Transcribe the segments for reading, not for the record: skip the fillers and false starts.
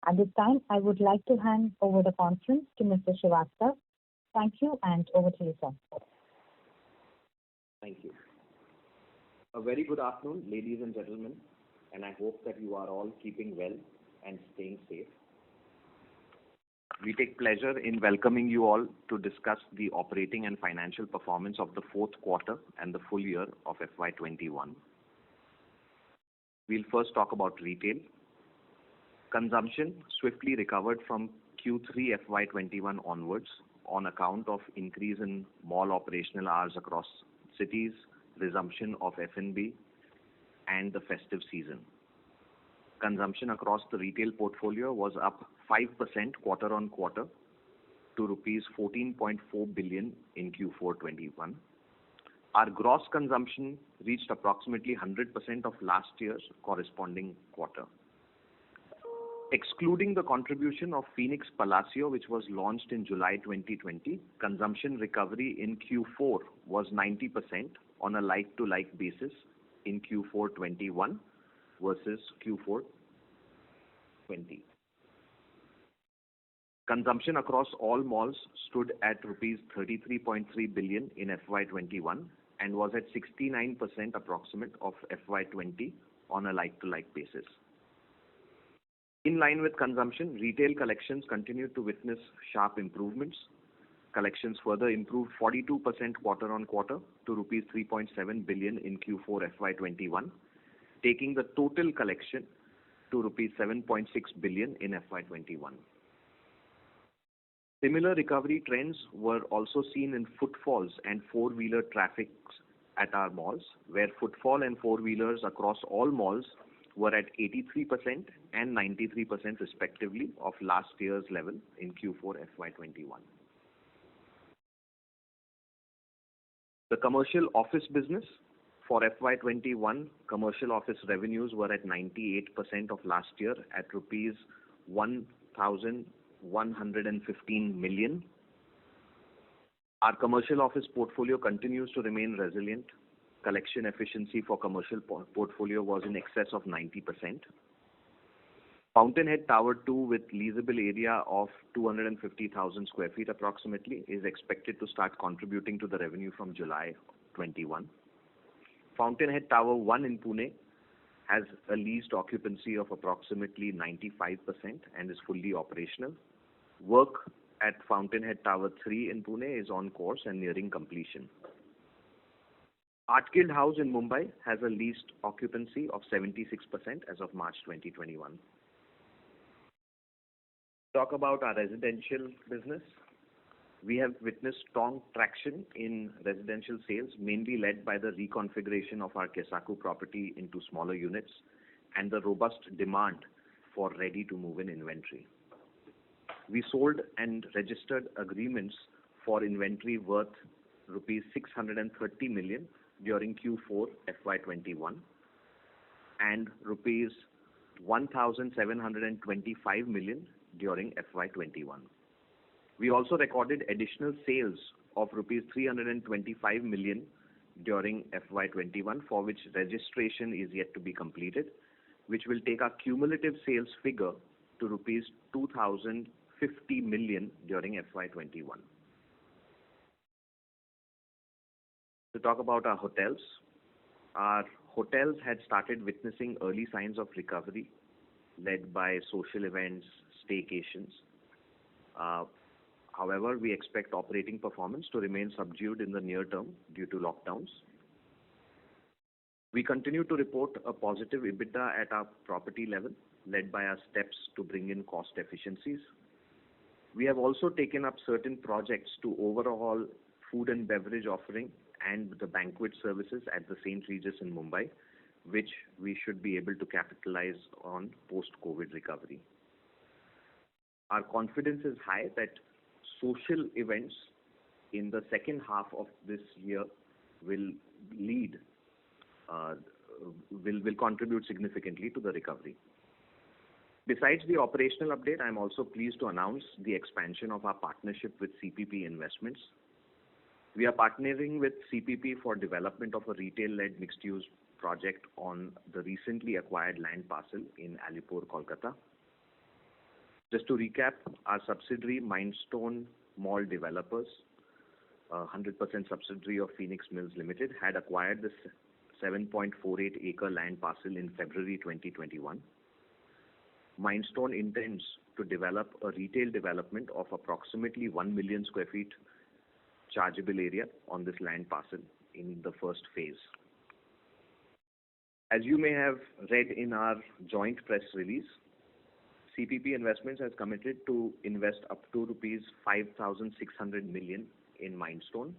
At this time, I would like to hand over the conference to Mr. Srivastava. Thank you, and over to you, sir. Thank you. A very good afternoon, ladies and gentlemen, and I hope that you are all keeping well and staying safe. We take pleasure in welcoming you all to discuss the operating and financial performance of the fourth quarter and the full year of FY21. We'll first talk about retail. Consumption swiftly recovered from Q3 FY21 onwards on account of increase in mall operational hours across cities, resumption of F&B, and the festive season. Consumption across the retail portfolio was up 5% quarter-on-quarter to rupees 14.4 billion in Q4 21. Our gross consumption reached approximately 100% of last year's corresponding quarter. Excluding the contribution of Phoenix Palassio, which was launched in July 2020, consumption recovery in Q4 was 90% on a like-to-like basis in Q4 21 versus Q4 20. Consumption across all malls stood at rupees 33.3 billion in FY21 and was at 69% approximate of FY20 on a like-to-like basis. In line with consumption, retail collections continued to witness sharp improvements. Collections further improved 42% quarter-on-quarter to rupees 3.7 billion in Q4 FY21, taking the total collection to rupees 7.6 billion in FY21. Similar recovery trends were also seen in footfalls and four-wheeler traffic at our malls, where footfall and four-wheelers across all malls were at 83% and 93% respectively of last year's level in Q4 FY21. The commercial office business for FY21, commercial office revenues were at 98% of last year at rupees 1,115 million. Our commercial office portfolio continues to remain resilient. Collection efficiency for commercial portfolio was in excess of 90%. Fountainhead Tower 2, with leasable area of 250,000 square feet approximately, is expected to start contributing to the revenue from July 21. Fountainhead Tower 1 in Pune has a leased occupancy of approximately 95% and is fully operational. Work at Fountainhead Tower 3 in Pune is on course and nearing completion. Art Guild House in Mumbai has a leased occupancy of 76% as of March 2021. Talk about our residential business. We have witnessed strong traction in residential sales, mainly led by the reconfiguration of our Kessaku property into smaller units and the robust demand for ready-to-move-in inventory. We sold and registered agreements for inventory worth rupees 630 million during Q4 FY21 and rupees 1,725 million during FY21. We also recorded additional sales of rupees 325 million during FY21, for which registration is yet to be completed, which will take our cumulative sales figure to rupees 2,050 million during FY21. To talk about our hotels. Our hotels had started witnessing early signs of recovery led by social events, staycations. However, we expect operating performance to remain subdued in the near term due to lockdowns. We continue to report a positive EBITDA at our property level, led by our steps to bring in cost efficiencies. We have also taken up certain projects to overhaul food and beverage offering and the banquet services at the St. Regis in Mumbai, which we should be able to capitalize on post-COVID recovery. Our confidence is high that social events in the second half of this year will contribute significantly to the recovery. Besides the operational update, I am also pleased to announce the expansion of our partnership with CPP Investments. We are partnering with CPP for development of a retail-led mixed-use project on the recently acquired land parcel in Alipore, Kolkata. Just to recap, our subsidiary, Mindstone Mall Developers, 100% subsidiary of Phoenix Mills Limited, had acquired this 7.48-acre land parcel in February 2021. Mindstone intends to develop a retail development of approximately 1 million square feet chargeable area on this land parcel in the first phase. As you may have read in our joint press release, CPP Investments has committed to invest up to rupees 5,600 million in Mindstone.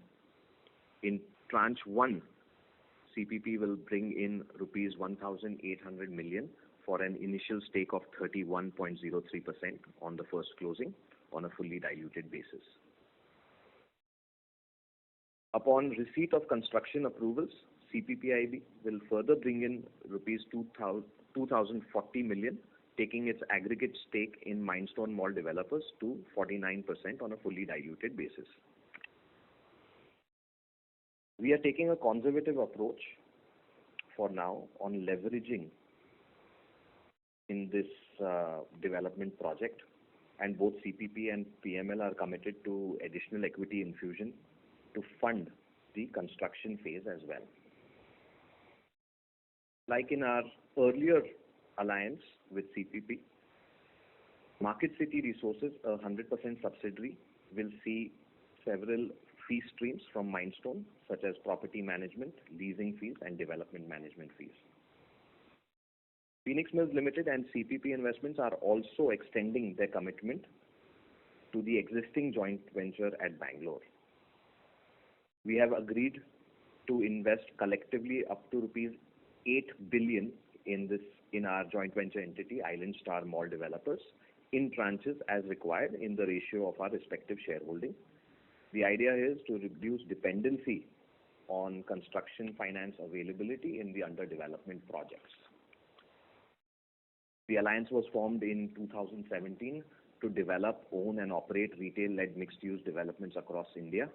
In tranche 1, CPP will bring in rupees 1,800 million for an initial stake of 31.03% on the first closing on a fully diluted basis. Upon receipt of construction approvals, CPPIB will further bring in rupees 2,040 million, taking its aggregate stake in Mindstone Mall Developers to 49% on a fully diluted basis. We are taking a conservative approach for now on leveraging in this development project, and both CPP and PML are committed to additional equity infusion to fund the construction phase as well. Like in our earlier alliance with CPP, Market City Resources, a 100% subsidiary, will see several fee streams from Mindstone, such as property management, leasing fees, and development management fees. Phoenix Mills Limited and CPP Investments are also extending their commitment to the existing joint venture at Bangalore. We have agreed to invest collectively up to rupees 8 billion in our joint venture entity, Island Star Mall Developers, in tranches as required in the ratio of our respective shareholding. The idea is to reduce dependency on construction finance availability in the under development projects. The alliance was formed in 2017 to develop, own and operate retail-led mixed-use developments across India,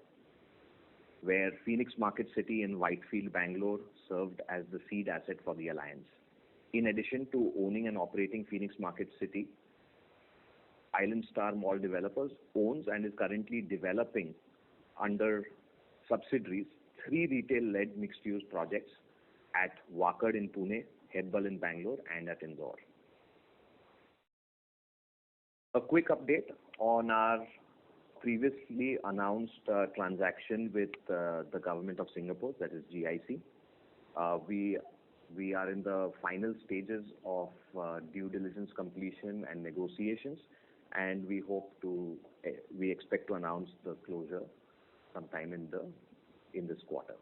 where Phoenix Market City in Whitefield, Bangalore served as the seed asset for the alliance. In addition to owning and operating Phoenix Market City, Island Star Mall Developers owns and is currently developing under subsidiaries 3 retail-led mixed-use projects at Wakad in Pune, Hebbal in Bangalore, and at Indore. A quick update on our previously announced transaction with the government of Singapore, that is GIC. We are in the final stages of due diligence completion and negotiations, and we expect to announce the closure sometime in this quarter.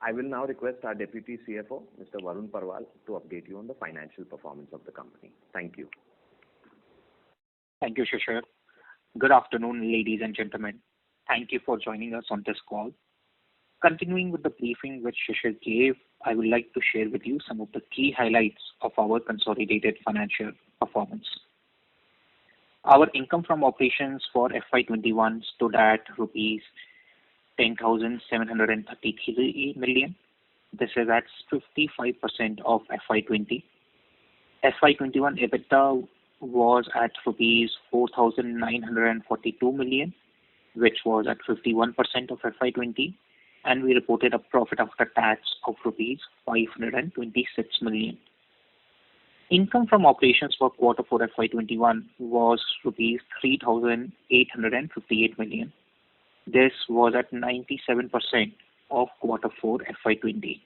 I will now request our Deputy CFO, Mr. Varun Parwal, to update you on the financial performance of the company. Thank you. Thank you, Shishir. Good afternoon, ladies and gentlemen. Thank you for joining us on this call. Continuing with the briefing which Shishir gave, I would like to share with you some of the key highlights of our consolidated financial performance. Our income from operations for FY21 stood at rupees 10,733 million. This is at 55% of FY20. FY21 EBITDA was at rupees 4,942 million, which was at 51% of FY20, and we reported a profit after tax of rupees 526 million. Income from operations for quarter 4 FY21 was rupees 3,858 million. This was at 97% of quarter 4 FY20.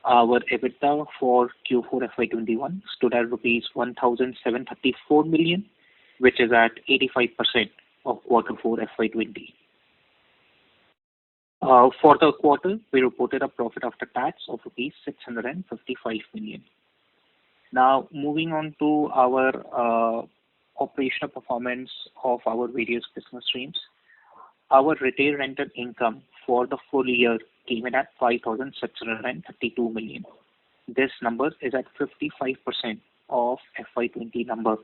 Our EBITDA for Q4 FY21 stood at rupees 1,734 million, which is at 85% of quarter 4 FY20. For the quarter, we reported a profit after tax of rupees 655 million. Now, moving on to our operational performance of our various business streams. Our retail rental income for the full year came in at 5,632 million. This number is at 55% of FY20 number.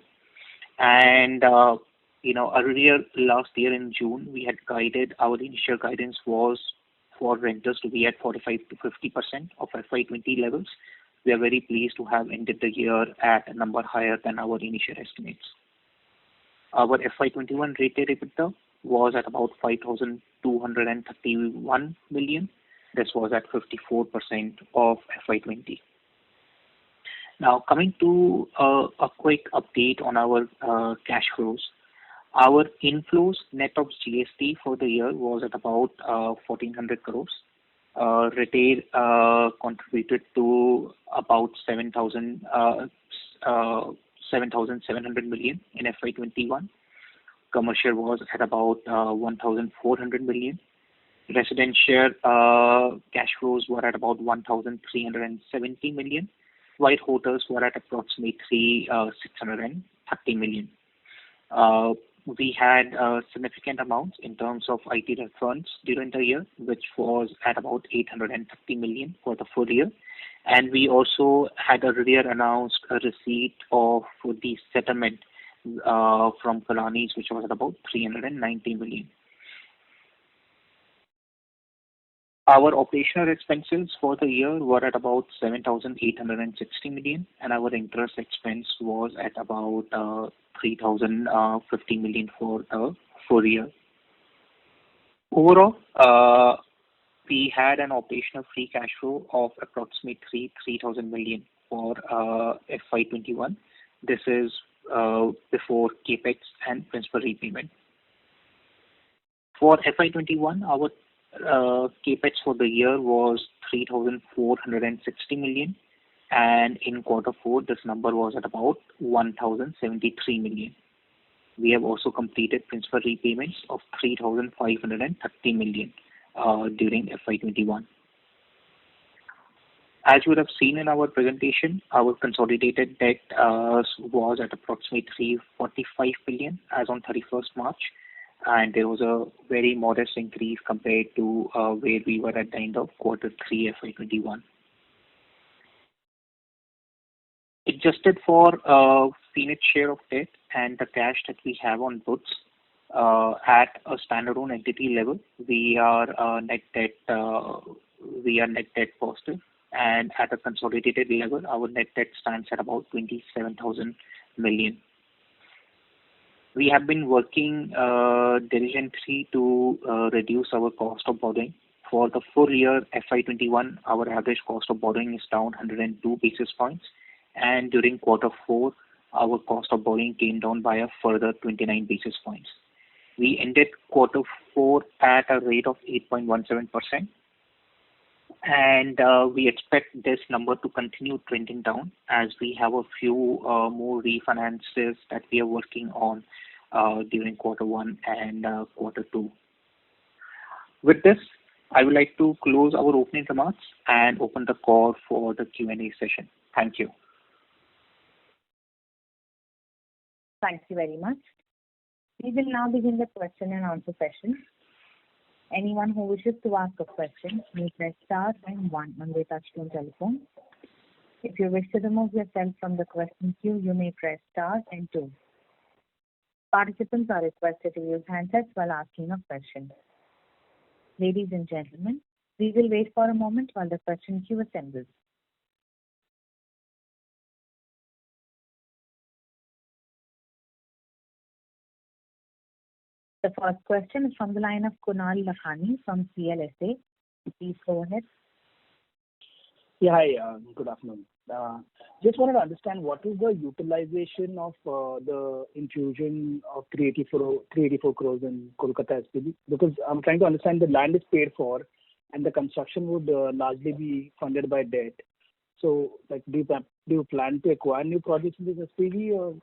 And, earlier last year in June, we had guided, our initial guidance was for rentals to be at 45 to 50% of FY20 levels. we are very pleased to have ended the year at a number higher than our initial estimates. Our FY21 rated EBITDA was at about 5,231 million. This was at 54% of FY20. Now, coming to a quick update on our cash flows. Our inflows net of GST for the year was at about 1,400 crores. Retail contributed to about 7,700 million in FY21. Commercial was at about 1,400 million. Residential cash flows were at about 1,370 million, while hotels were at approximately 630 million. We had significant amounts in terms of IT refunds during the year, which was at about 830 million for the full year. And we also had earlier announced a receipt of the settlement from Kalani's, which was at about 390 million. Our operational expenses for the year were at about 7,860 million, and our interest expense was at about 3,050 million for the full year. Overall, we had an operational free cash flow of approximately 3,000 million for FY21. This is before capex and principal repayment. For FY21, our capex for the year was 3,460 million, and in quarter 4 this number was at about 1,073 million. We have also completed principal repayments of 3,530 million during FY21. As you would have seen in our presentation, our consolidated debt was at approximately 345 billion as on 31st March. And there was a very modest increase compared to where we were at the end of quarter 3 FY21. Adjusted for Phoenix share of debt and the cash that we have on books at a standalone entity level, we are net debt positive, and at a consolidated level, our net debt stands at about 27,000 million. We have been working diligently to reduce our cost of borrowing. For the full year FY21, our average cost of borrowing is down 102 basis points, and during quarter 4, our cost of borrowing came down by a further 29 basis points. We ended quarter 4 at a rate of 8.17%, and we expect this number to continue trending down as we have a few more refinances that we are working on during quarter 1 and quarter 2. With this, I would like to close our opening remarks and open the call for the Q&A session. Thank you. Thank you very much. We will now begin the question and answer session. Anyone who wishes to ask a question may press star and 1 on their touchtone telephone. If you wish to remove yourself from the question queue, you may press star and 2. Participants are requested to use handsets while asking a question. Ladies and gentlemen, we will wait for a moment while the question queue assembles. The first question is from the line of Kunal Lakhani from CLSA. Please go ahead. Yeah, hi, good afternoon. Just wanted to understand what is the utilization of the infusion of 384 crores in Kolkata SPV, because I'm trying to understand the land is paid for and the construction would largely be funded by debt. So, like, do you plan to acquire new projects in this SPV, or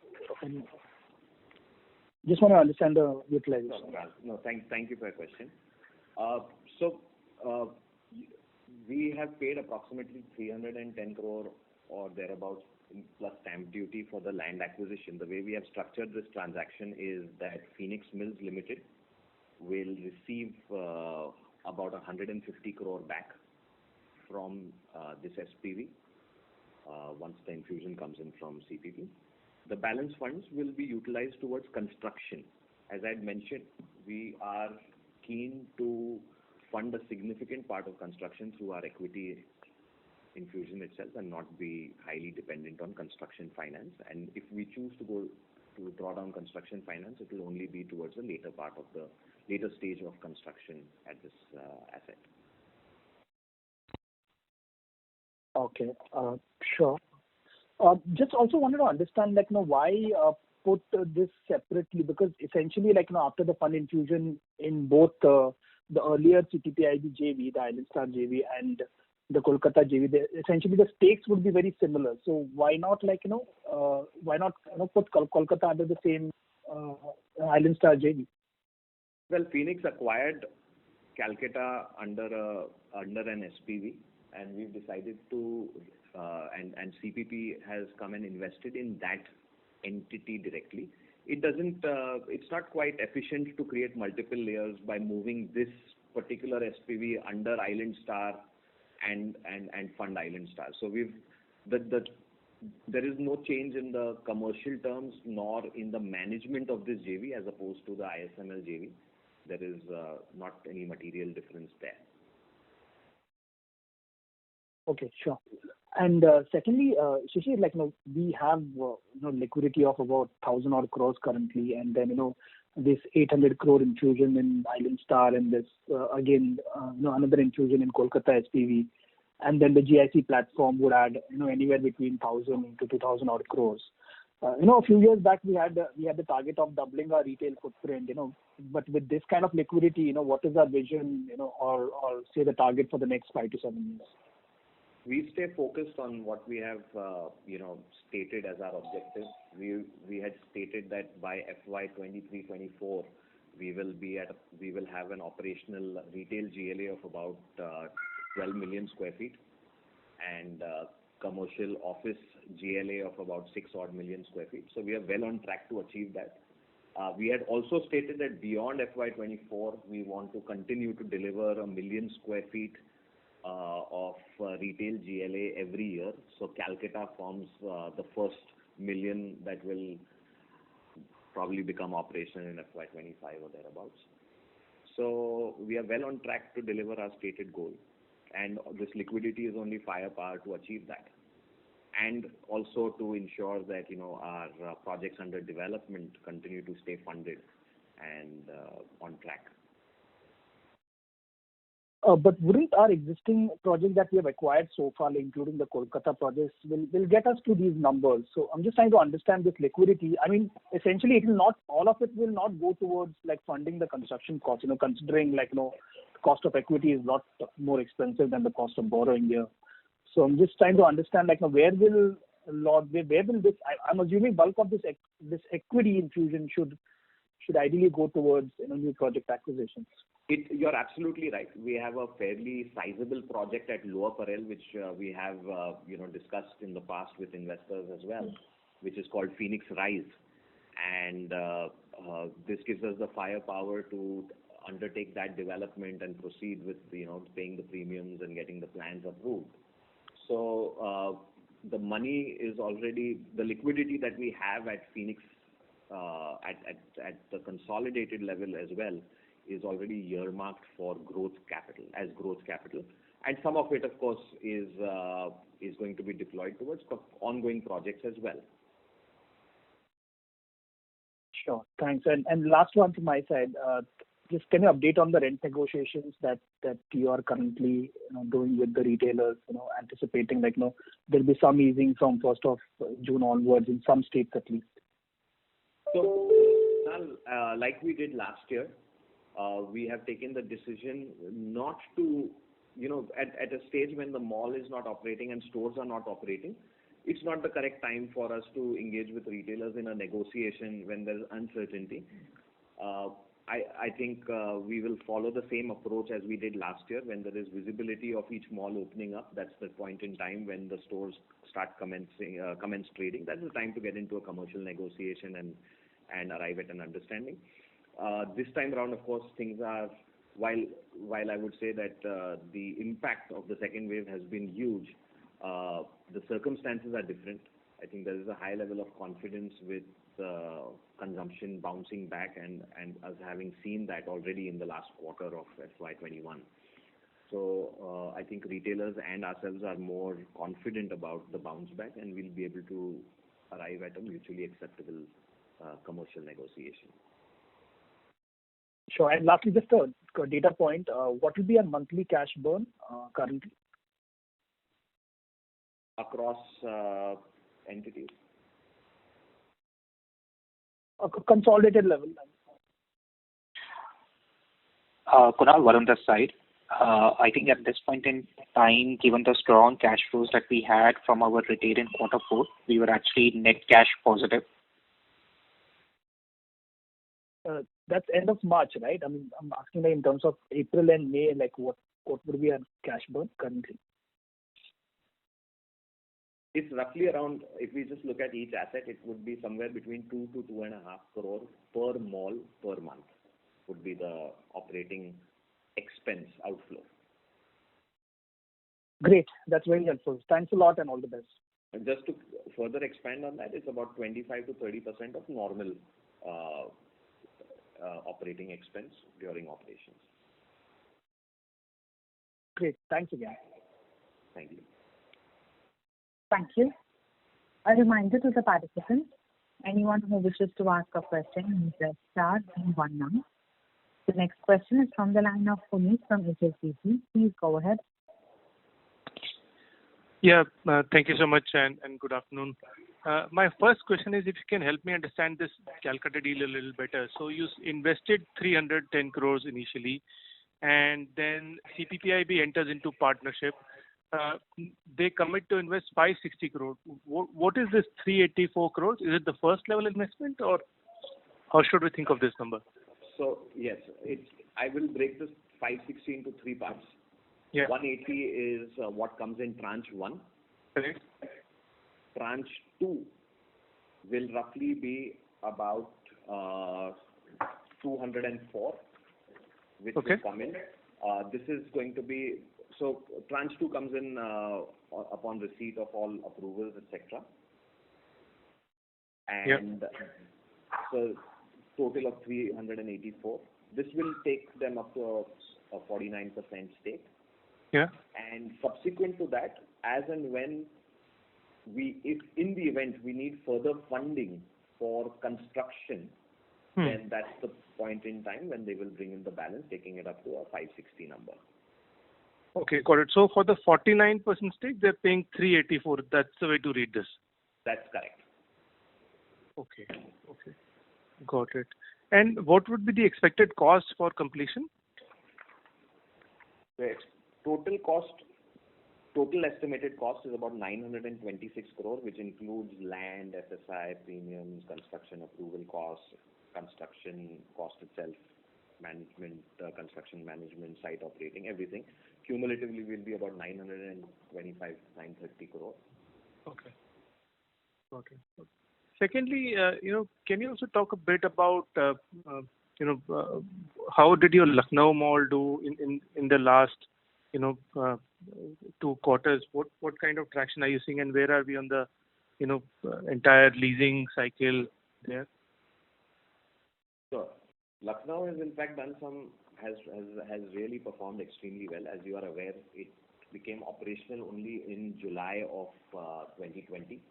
just want to understand the utilization? No, thank you for your question. We have paid approximately 310 crore or thereabouts plus stamp duty for the land acquisition. The way we have structured this transaction is that Phoenix Mills Limited will receive about 150 crore back from this SPV once the infusion comes in from CPP. The balance funds will be utilized towards construction. As I had mentioned, we are keen to fund a significant part of construction through our equity Infusion itself and not be highly dependent on construction finance. And if we choose to draw down construction finance, it will only be towards the later stage of construction at this asset. Okay, sure. Just also wanted to understand, like, why put this separately? Because essentially, like, after the fund infusion in both the earlier CPPIB JV, the Island Star JV, and the Kolkata JV, essentially the stakes would be very similar. So why not, put Kolkata under the same Island Star JV? Well, Phoenix acquired Calcutta under an SPV, and we've decided to, and CPP has come and invested in that entity directly. It's not quite efficient to create multiple layers by moving this particular SPV under Island Star and fund Island Star. So there is no change in the commercial terms nor in the management of this JV as opposed to the ISML JV. There is not any material difference there. Okay, sure. And secondly, Shishir, we have liquidity of about 1,000 odd crores currently, and then this 800 crore infusion in Island Star, and this again another infusion in Kolkata SPV, and then the GIC platform would add anywhere between 1,000 to 2,000 odd crores. A few years back we had the target of doubling our retail footprint. But with this kind of liquidity, what is our vision, or say the target for the next 5 to 7 years? We stay focused on what we have, stated as our objective. We had stated that by FY 23-24, we will have an operational retail GLA of about 12 million square feet, and commercial office GLA of about 6 odd million square feet. So we are well on track to achieve that. We had also stated that beyond FY 24, we want to continue to deliver 1 million square feet of retail GLA every year. So Calcutta forms the first million that will probably become operational in FY 25 or thereabouts. So we are well on track to deliver our stated goal, and this liquidity is only firepower to achieve that, and also to ensure that our projects under development continue to stay funded and on track. But wouldn't our existing project that we have acquired so far, including the Kolkata projects, will get us to these numbers? So I'm just trying to understand this liquidity. I mean, essentially, all of it will not go towards funding the construction cost. Considering cost of equity is a lot more expensive than the cost of borrowing here. So I'm just trying to understand where will this? I'm assuming bulk of this equity infusion should ideally go towards new project acquisitions. You're absolutely right. We have a fairly sizable project at Lower Parel, which we have discussed in the past with investors as well, which is called Phoenix Rise, and this gives us the firepower to undertake that development and proceed with paying the premiums and getting the plans approved. So the money is already, the liquidity that we have at Phoenix at the consolidated level as well is already earmarked for growth capital, and some of it, of course, is going to be deployed towards ongoing projects as well. Sure, thanks. And last one from my side, just can you update on the rent negotiations that you are currently doing with the retailers? Anticipating there'll be some easing from 1st of June onwards in some states at least. So, like we did last year, we have taken the decision not to, at a stage when the mall is not operating and stores are not operating, it's not the correct time for us to engage with retailers in a negotiation when there's uncertainty. I think we will follow the same approach as we did last year. When there is visibility of each mall opening up, that's the point in time when the stores commence trading. That's the time to get into a commercial negotiation and arrive at an understanding. This time around, of course, things are, while I would say that the impact of the second wave has been huge, the circumstances are different. I think there is a high level of confidence with consumption bouncing back, and us having seen that already in the last quarter of FY21. So I think retailers and ourselves are more confident about the bounce back, and we'll be able to arrive at a mutually acceptable commercial negotiation. Sure. And lastly, just a data point, what will be a monthly cash burn currently? Across entities. Consolidated level. Kunal, Varun this side. I think at this point in time, given the strong cash flows that we had from our retail in quarter 4, we were actually net cash positive. That's end of March, right? I mean, I'm asking in terms of April and May, like what would be a cash burn currently? It's roughly around, if we just look at each asset, it would be somewhere between 2 to 2.5 crore per mall per month would be the operating expense outflow. Great. That's very helpful. Thanks a lot and all the best. And just to further expand on that, it's about 25 to 30% of normal operating expense during operations. Great. Thanks again. Thank you. Thank you. A reminder to the participants, anyone who wishes to ask a question, press star and 1 now. The next question is from the line of Puneet from HSBC. Please go ahead. Yeah, thank you so much and good afternoon. My first question is if you can help me understand this Calcutta deal a little better. So you invested 310 crores initially, and then CPPIB enters into partnership. They commit to invest 560 crores. What is this 384 crores? Is it the first level investment, or how should we think of this number? So yes, I will break this 560 into 3 parts. Yeah. 180 is what comes in tranche 1. Correct. Tranche 2 will roughly be about 204, which will come in. This is going to be, so tranche 2 comes in upon receipt of all approvals, etc. And so total of 384. This will take them up to a 49% stake. Yeah. And subsequent to that, as and when if in the event we need further funding for construction, then that's the point in time when they will bring in the balance, taking it up to a 560 number. Okay, got it. So for the 49% stake, they're paying 384. That's the way to read this. That's correct. Okay. Got it. And what would be the expected cost for completion? The total estimated cost is about 926 crore, which includes land, FSI, premiums, construction approval costs, construction cost itself, management, construction management, site operating, everything. Cumulatively will be about 925, 930 crore. Okay. Got it. Secondly, can you also talk a bit about, how did your Lucknow mall do in the last, 2 quarters? What kind of traction are you seeing, and where are we on the, entire leasing cycle there? Sure. Lucknow has in fact has really performed extremely well. As you are aware, it became operational only in July of 2020.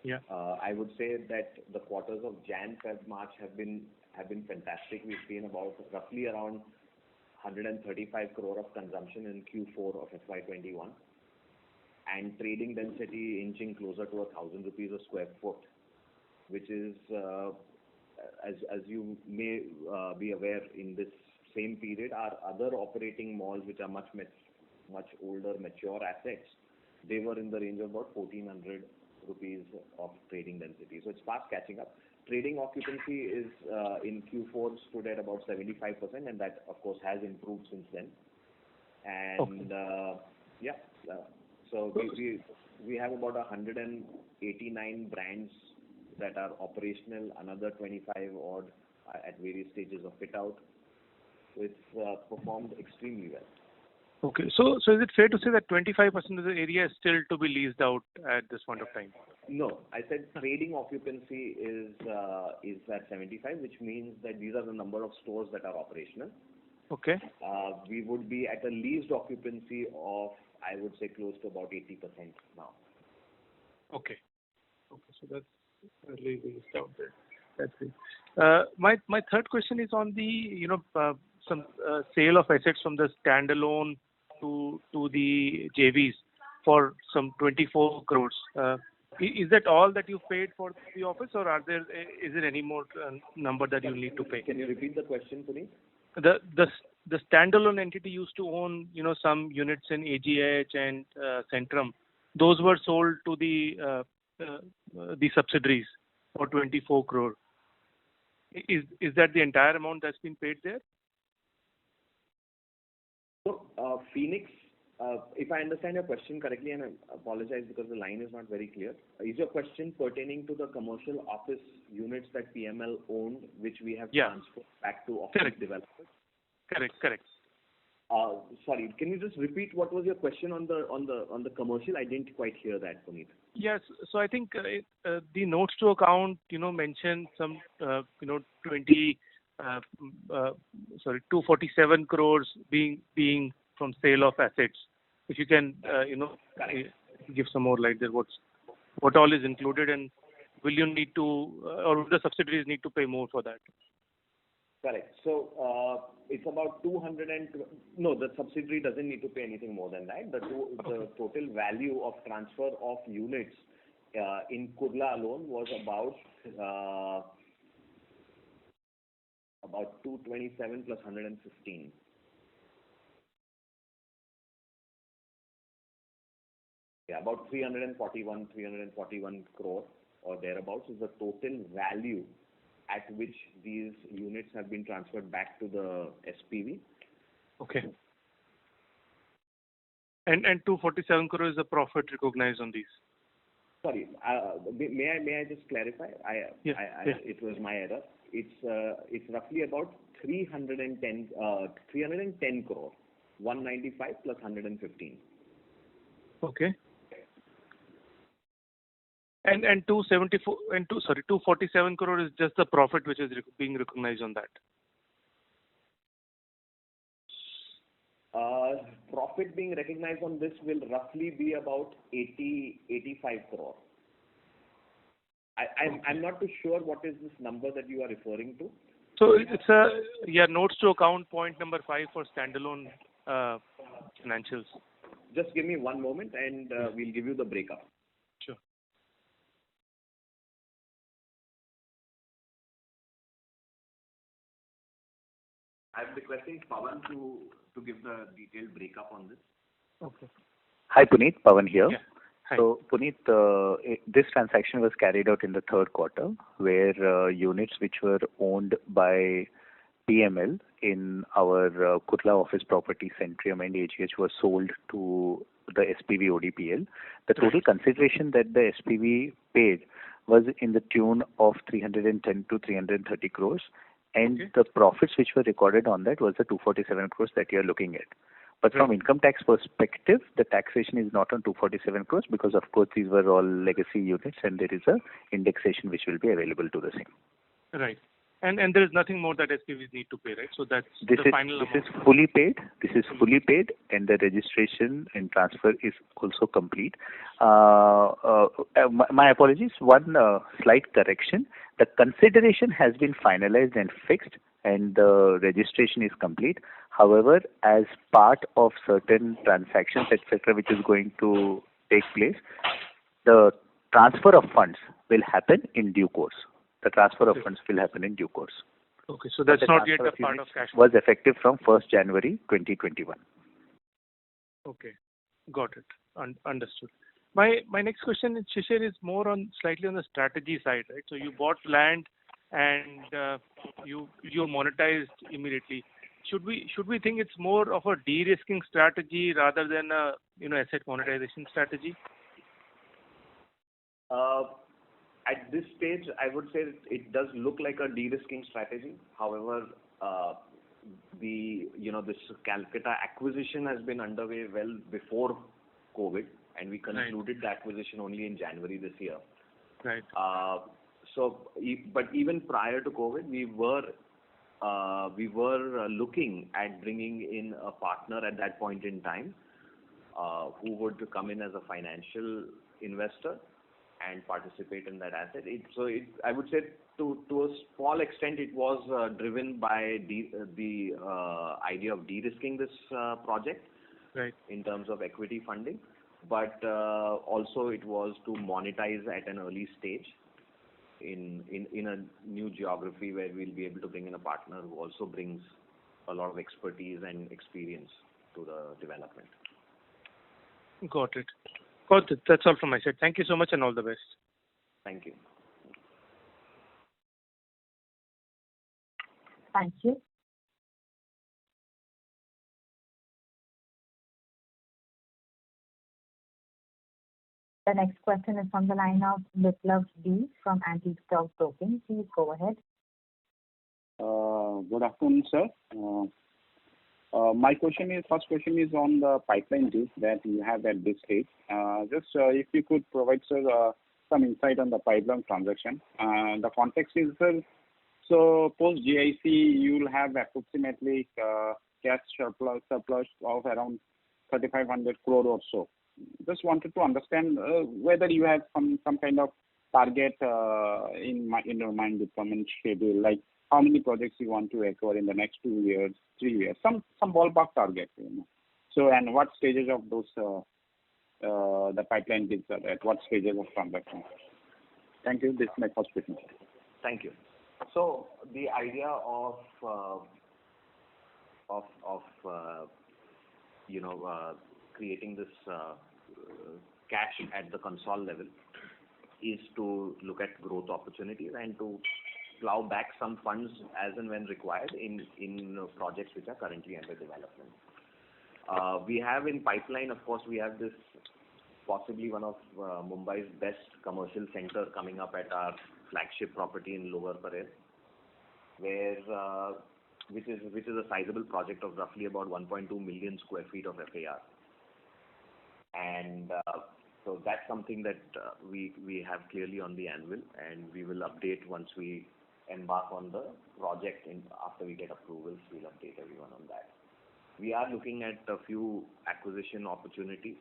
Yeah. I would say that the quarters of Jan, Feb, March have been fantastic. We've seen about roughly around 135 crore of consumption in Q4 of FY21, and trading density inching closer to 1,000 rupees a square foot, which is, as you may be aware, in this same period, our other operating malls, which are much older, mature assets, they were in the range of about 1,400 rupees of trading density. So it's fast catching up. Trading occupancy is in Q4 stood at about 75%, and that of course has improved since then. And so we have about 189 brands that are operational, another 25 odd at various stages of fit out. So it's performed extremely well. Okay. So is it fair to say that 25% of the area is still to be leased out at this point of time? No, I said trading occupancy is at 75, which means that these are the number of stores that are operational. Okay. We would be at a leased occupancy of, I would say, close to about 80% now. Okay. Okay. So that's really down there. That's it. My third question is on the some sale of assets from the standalone to the JVs for some 24 crores. Is that all that you paid for the office, or is there any more number that you need to pay? Can you repeat the question, Puneet? The standalone entity used to own some units in AGH and Centrum. Those were sold to the subsidiaries for 24 crore. Is that the entire amount that's been paid there? So, Phoenix, if I understand your question correctly, and I apologize because the line is not very clear, is your question pertaining to the commercial office units that PML owned, which we have transferred back to office developers? Correct. Sorry, can you just repeat what was your question on the commercial? I didn't quite hear that, Puneet. Yes. So I think the notes to account, mention some 247 crores being from sale of assets. If you can, give some more light there. What all is included, and will you need to, or will the subsidiaries need to pay more for that? Correct. So it's about 200 and no, the subsidiary doesn't need to pay anything more than that. The total value of transfer of units in Kurla alone was about 227 plus 115. Yeah, about 341 crore or thereabouts is the total value at which these units have been transferred back to the SPV. Okay. And 247 crore is the profit recognized on these. Sorry, may I just clarify? It was my error. It's roughly about 310 crore, 195 plus 115. Okay. And 247 crore is just the profit which is being recognized on that. Profit being recognized on this will roughly be about 85 crore. I'm not too sure what is this number that you are referring to. So it's notes to account point number 5 for standalone financials. Just give me one moment and we'll give you the breakup. Sure. I'm requesting Pawan to give the detailed breakup on this. Okay. Hi, Puneet. Pawan here. Yeah. Hi. So, Puneet, this transaction was carried out in the third quarter, where units which were owned by PML in our Kurla office property, Centrum and AGH, were sold to the SPV ODPL. The total consideration that the SPV paid was in the tune of 310 to 330 crores. And the profits which were recorded on that was the 247 crores that you are looking at. But from income tax perspective, the taxation is not on 247 crores because, of course, these were all legacy units and there is a indexation which will be available to the same. Right. And there is nothing more that SPVs need to pay, right? So that's the final amount. This is fully paid. This is fully paid, and the registration and transfer is also complete. My apologies. One slight correction. The consideration has been finalized and fixed, and the registration is complete. However, as part of certain transactions, etc., which is going to take place, the transfer of funds will happen in due course. Okay, so that's not yet a part of cash. Was effective from 1st January 2021. Okay, got it. Understood. My next question, Shishir, is more slightly on the strategy side, right? So you bought land and you monetized immediately. Should we think it's more of a de-risking strategy rather than a asset monetization strategy? At this stage, I would say it does look like a de-risking strategy. However, this Calcutta acquisition has been underway well before COVID, and we concluded the acquisition only in January this year. Right. But even prior to COVID, we were we were looking at bringing in a partner at that point in time, who would come in as a financial investor and participate in that asset. I would say to a small extent, it was driven by the idea of de-risking this project, Right. in terms of equity funding, but also it was to monetize at an early stage in a new geography where we'll be able to bring in a partner who also brings a lot of expertise and experience to the development. Got it. Got it. That's all from my side. Thank you so much and all the best. Thank you. Thank you. The next question is from the line of Biplav D from Antique Stock Broking. Please go ahead. Good afternoon, sir. My first question is on the pipeline deals that you have at this stage. Just if you could provide, sir, some insight on the pipeline transaction. The context is, sir, so post GIC, you will have approximately cash surplus of around 3,500 crore or so. Just wanted to understand whether you have some kind of target in your mind, deployment schedule, like how many projects you want to acquire in the next 2 years, 3 years, some ballpark target, So, and what stages of those the pipeline deals are at? What stages of transaction? Thank you. This is my first question. Thank you. So the idea of creating this cash at the console level is to look at growth opportunities and to plow back some funds as and when required in projects which are currently under development. We have in pipeline, of course, we have this possibly one of Mumbai's best commercial center coming up at our flagship property in Lower Parel, where which is a sizable project of roughly about 1.2 million square feet of FAR. And so that's something that we have clearly on the anvil, and we will update once we embark on the project. After we get approvals, we'll update everyone on that. We are looking at a few acquisition opportunities.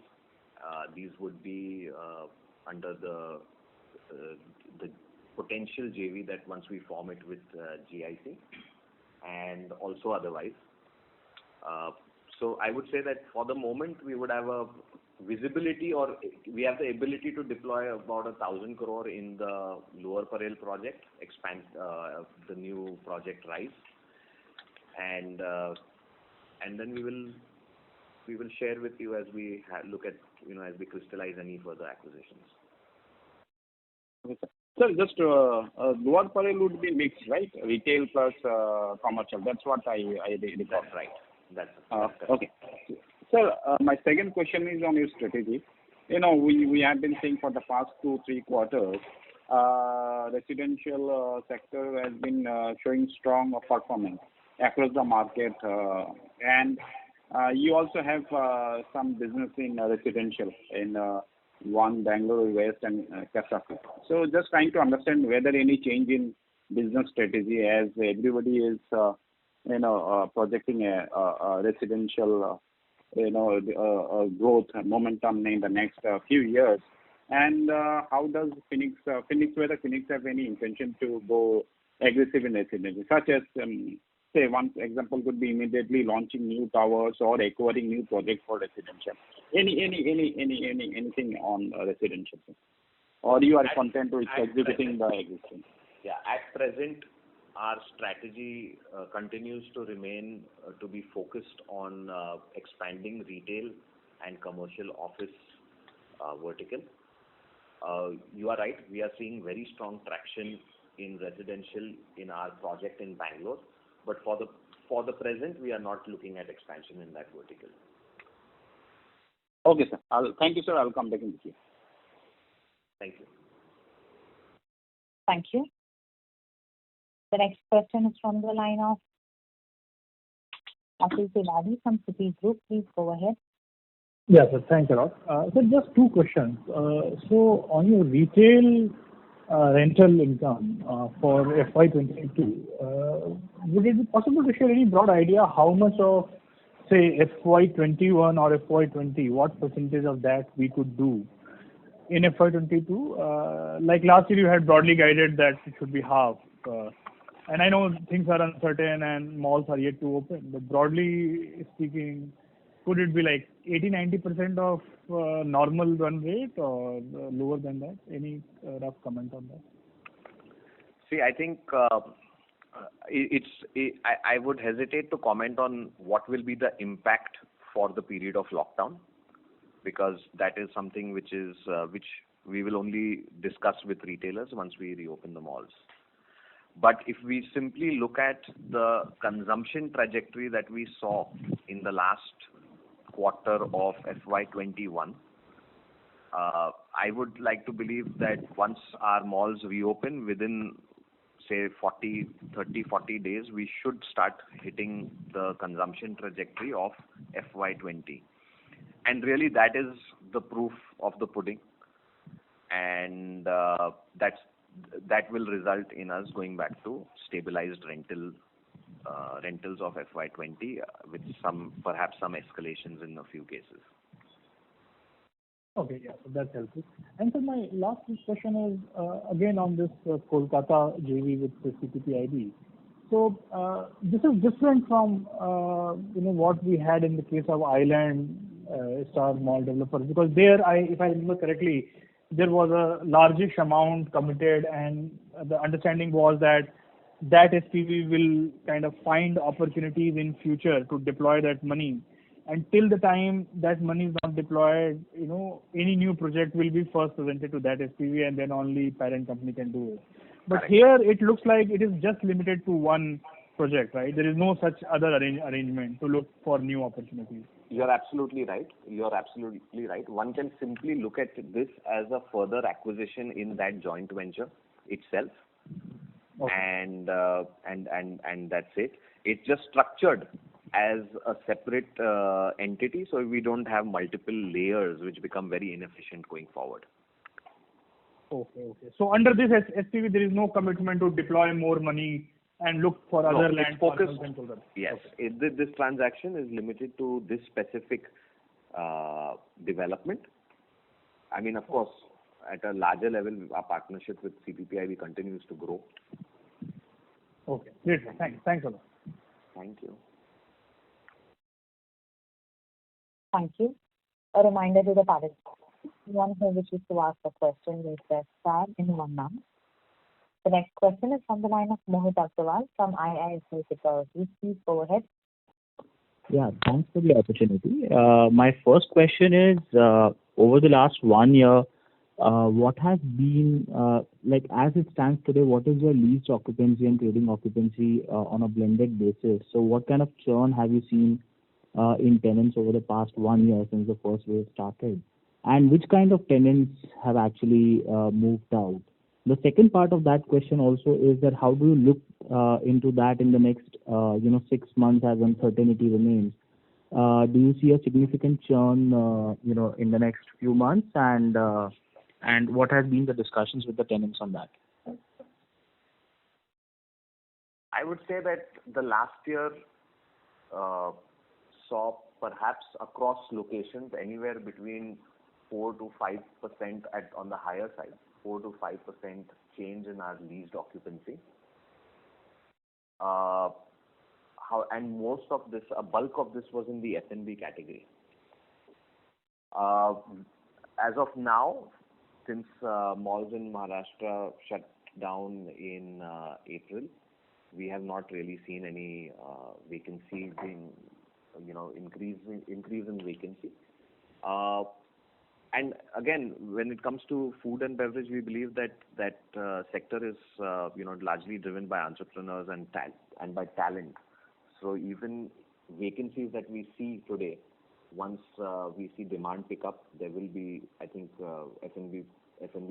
These would be under the potential JV that once we form it with GIC, and also otherwise. So I would say that for the moment we would have a visibility, or we have the ability to deploy about 1,000 crore in the Lower Parel project, expand the new project Rise, and then we will share with you as we look at, as we crystallize any further acquisitions. Okay, sir. Sir, just Lower Parel would be mixed, right? Retail plus commercial. That's what I recall. That's right. That's okay. Sir, my second question is on your strategy. We have been seeing for the past 2-3 quarters, residential sector has been showing strong performance across the market, and you also have some business in residential in one Bangalore West and Kasaragod. So just trying to understand whether any change in business strategy as everybody is projecting a residential growth momentum in the next few years, and how does Phoenix whether Phoenix have any intention to go aggressive in residential, such as say one example could be immediately launching new towers or acquiring new projects for residential. Anything on residential, or you are content with executing the existing? Yeah, at present, our strategy continues to remain to be focused on expanding retail and commercial office vertical. You are right, we are seeing very strong traction in residential in our project in Bangalore, but for the present, we are not looking at expansion in that vertical. Okay, sir. Thank you, sir. I'll come back in with you. Thank you. Thank you. The next question is from the line of Atul Tiwari from Citigroup. Please go ahead. Yes, sir. Thanks a lot. So just 2 questions. So on your retail rental income for FY22. Would it be possible to share any broad idea how much of, say, FY21 or FY20, what percentage of that we could do in FY22? Like last year, you had broadly guided that it should be half. And I know things are uncertain and malls are yet to open, but broadly speaking, could it be like 80-90% of normal run rate or lower than that? Any rough comment on that? See, I think I would hesitate to comment on what will be the impact for the period of lockdown, because that is something which we will only discuss with retailers once we reopen the malls. But if we simply look at the consumption trajectory that we saw in the last quarter of FY21, I would like to believe that once our malls reopen within, say, 40 days, we should start hitting the consumption trajectory of FY20. And really that is the proof of the pudding. And that will result in us going back to stabilized rentals of FY20 with perhaps some escalations in a few cases. Okay, yeah, so that's helpful. And so my last question is again on this Kolkata JV with the CPPIB. So this is different from what we had in the case of Island Star Mall developers, because there, if I remember correctly, there was a largish amount committed, and the understanding was that SPV will kind of find opportunities in future to deploy that money. Until the time that money is not deployed, any new project will be first presented to that SPV, and then only parent company can do it. But Correct. Here it looks like it is just limited to one project, right? There is no such other arrangement to look for new opportunities. You're absolutely right. One can simply look at this as a further acquisition in that joint venture itself. Okay. And that's it. It's just structured as a separate entity, so we don't have multiple layers which become very inefficient going forward. Okay. So under this SPV, there is no commitment to deploy more money and look for other land parcels and so on. Yes. Okay. This transaction is limited to this specific development. I mean, of course, at a larger level, our partnership with CPPIB continues to grow. Okay, great. Thanks a lot. Thank you. Thank you. A reminder to the participants, anyone who wishes to ask a question will press star and one now. The next question is from the line of Mohit Agrawal from IIFL Securities. Please go ahead. Yeah, thanks for the opportunity. My first question is, over the last 1 year, what has been, as it stands today, what is your leased occupancy and trading occupancy on a blended basis? So what kind of churn have you seen in tenants over the past 1 year since the first wave started? And which kind of tenants have actually moved out? The second part of that question also is that how do you look into that in the next 6 months as uncertainty remains? Do you see a significant churn in the next few months, and what has been the discussions with the tenants on that? I would say that the last year saw perhaps across locations anywhere between 4 to 5% on the higher side, 4 to 5% change in our leased occupancy. And most of this, a bulk of this was in the F&B category. As of now, since malls in Maharashtra shut down in April, we have not really seen any vacancy being, increase in vacancy. And again, when it comes to food and beverage, we believe that sector is largely driven by entrepreneurs and by talent. So even vacancies that we see today, once we see demand pick up, there will be, I think, F&B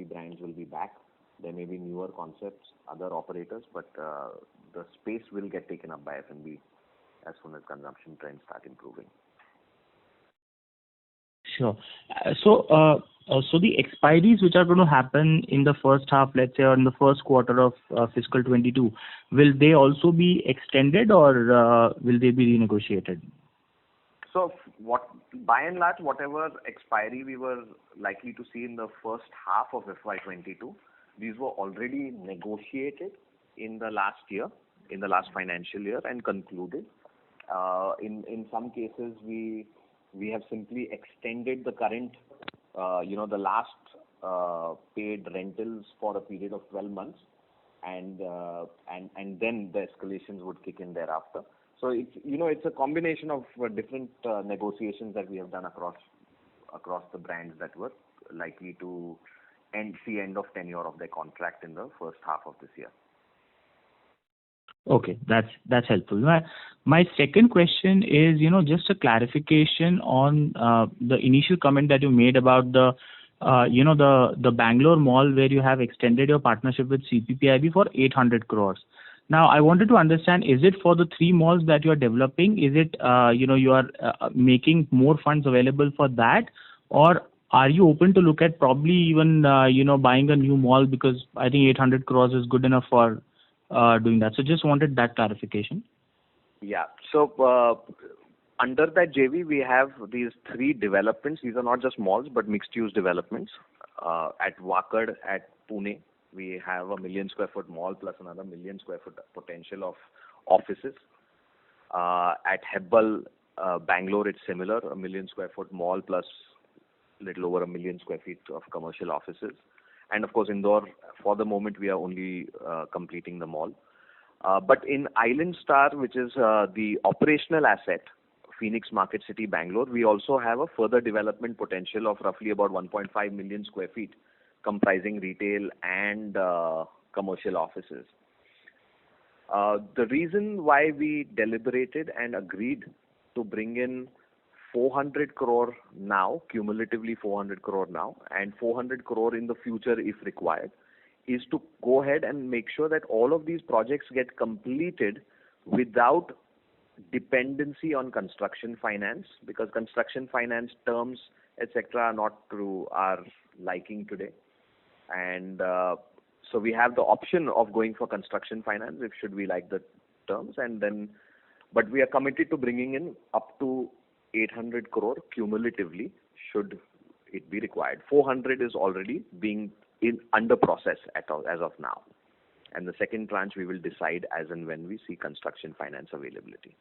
brands will be back. There may be newer concepts, other operators, but the space will get taken up by F&B as soon as consumption trends start improving. Sure. So the expiries which are going to happen in the first half, let's say, or in the first quarter of fiscal 22, will they also be extended or will they be renegotiated? So by and large, whatever expiry we were likely to see in the first half of FY22, these were already negotiated in the last year, in the last financial year, and concluded. In some cases, we have simply extended the current, the last paid rentals for a period of 12 months, and then the escalations would kick in thereafter. So it's a combination of different negotiations that we have done across the brands that were likely to see end of tenure of their contract in the first half of this year. Okay, that's helpful. My second question is, just a clarification on the initial comment that you made about the Bangalore mall where you have extended your partnership with CPPIB for 800 crores. Now, I wanted to understand, is it for the 3 malls that you are developing? Is it, you are making more funds available for that? Or are you open to look at probably even, buying a new mall, because I think 800 crores is good enough for doing that. So just wanted that clarification. Yeah. So under that JV, we have these 3 developments. These are not just malls, but mixed-use developments. At Wakad at Pune, we have a 1 million square foot mall plus another 1 million square foot potential of offices. At Hebbal, Bangalore, it's similar, 1 million square foot mall plus little over 1 million square feet of commercial offices. And of course, Indore, for the moment, we are only completing the mall. But in Island Star, which is the operational asset, Phoenix Market City, Bangalore, we also have a further development potential of roughly about 1.5 million square feet, comprising retail and commercial offices. The reason why we deliberated and agreed to bring in 400 crore now, cumulatively 400 crore now, and 400 crore in the future if required, is to go ahead and make sure that all of these projects get completed without dependency on construction finance, because construction finance terms, etc., are not to our liking today. And so we have the option of going for construction finance if should we like the terms, and then, but we are committed to bringing in up to 800 crore cumulatively should it be required. 400 is already being under process as of now, and the second tranche we will decide as and when we see construction finance availability.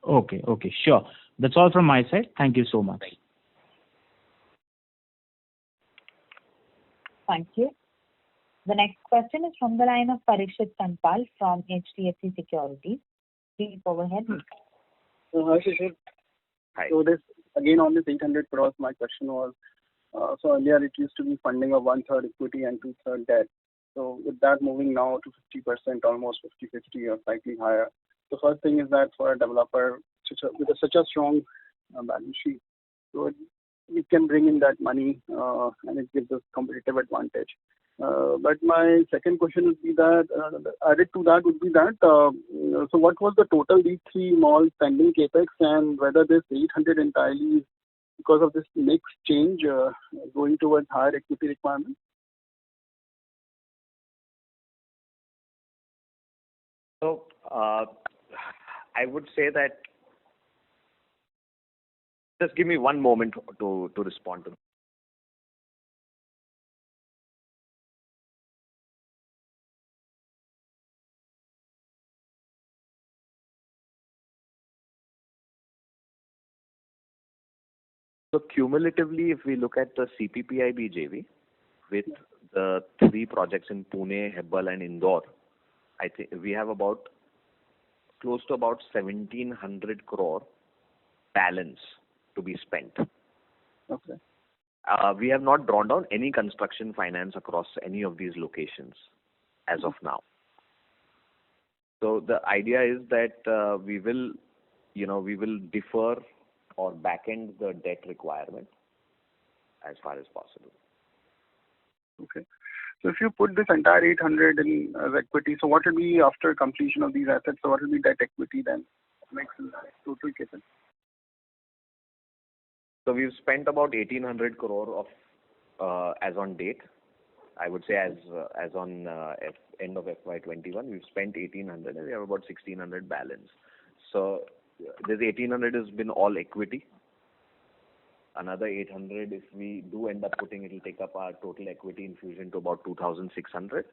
Okay, sure. That's all from my side. Thank you so much. Thank you. The next question is from the line of Parikshit Kandpal from HDFC Securities. Please go ahead. Hi, Shishir. Hi. So this, again on this 800 crores, my question was, so earlier it used to be funding of 1/3 equity and 2/3 debt. So with that moving now to 50%, almost 50-50 or slightly higher. The first thing is that for a developer with such a strong balance sheet, so it can bring in that money and it gives us competitive advantage. But my second question would be that, added to that would be that, so what was the total these 3 malls spending capex, and whether this 800 entirely is because of this mix change going towards higher equity requirements? So I would say that, just give me one moment to respond to that. So cumulatively, if we look at the CPPIB JV with the 3 projects in Pune, Hebbal and Indore, I think we have about close to about 1,700 crore balance to be spent. Okay. We have not drawn down any construction finance across any of these locations as of now. So the idea is that we will defer or back end the debt requirement as far as possible. Okay. So if you put this entire 800 in as equity, so what will be after completion of these assets? So what will be debt equity then? Makes total capex. So we've spent about 1,800 crore of as on date. I would say as on end of FY21, we've spent 1,800 and we have about 1,600 balance. So this 1,800 has been all equity. Another 800, if we do end up putting, it will take up our total equity infusion to about 2,600.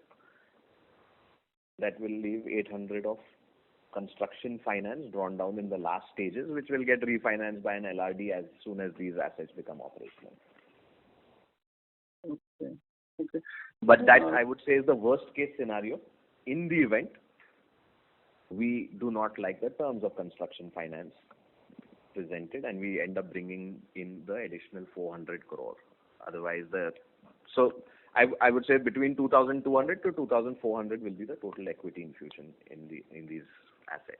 That will leave 800 of construction finance drawn down in the last stages, which will get refinanced by an LRD as soon as these assets become operational. Okay. Okay. But that, I would say, is the worst case scenario. In the event we do not like the terms of construction finance presented and we end up bringing in the additional 400 crore. Otherwise, so I would say between 2,200 to 2,400 will be the total equity infusion in these assets.